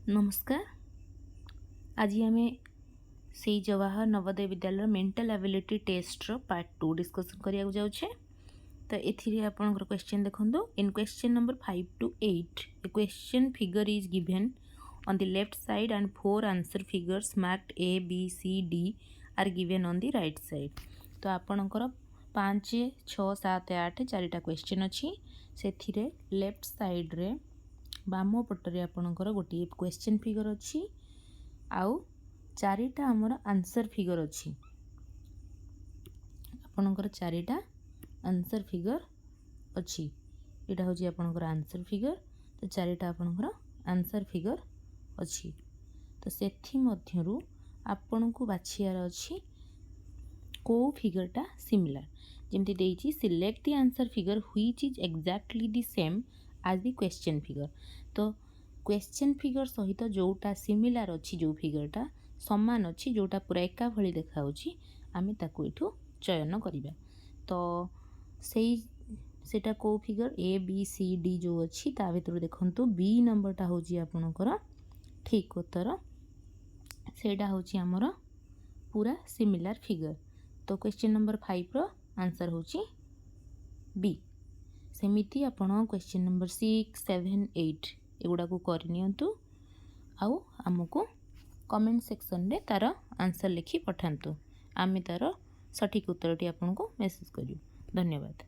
नमस्कार। आज आम से Jawahar Navodaya Vidyalaya mental ability test part 2 discussion करिया जाउछे। तो एथिरे आपनकर क्वेश्चन देखंदो। In question number 5 to 8 a question figure is given on the left side and 4 answer figures marked A B C D are given on the right side। तो आपनकर 5 6 7 8 चारिटा question अछि। सेथिरे लेफ्ट साइड रे balm पटरे आपणकर गोटे question figure अच्छी आउ चारिटा आमर आंसर फिगर अच्छी। आपणकर चारिटा आंसर फिगर अच्छी। यहाँ हूँ आपणकर आंसर फिगर। तो चारिटा आपणकर आंसर फिगर अच्छी। तो सेथि मध्यरु आपण को बाछियार अच्छी को फिगरटा सिमिलर। जेमती देइछि select the answer figure which is exactly the same as the question figure. तो क्वेश्चन फिगर सहित जोटा सिमिलर अच्छी जो फिगरटा समान अच्छी जोटा पूरा एका भली देखा आमे ताकू इठू चयन करिबा। तो सेटा को figure A B C D जो अच्छी ता भीतर देखंतु बी नंबरटा होची आपनकर ठीक उत्तर। सेटा होची हमर पूरा सिमिलर फिगर। तो क्वेश्चन नंबर 5 रो आंसर होची बी। सेमिति आपण क्वेश्चन नंबर 6 7 8 एगुड़ा को करनियंतु आउ आमको कमेंट सेक्शन रे तार आंसर लिखि पठांतु। आमे तार सठिक उत्तरटी आपनको मेसेज करियो। धन्यवाद।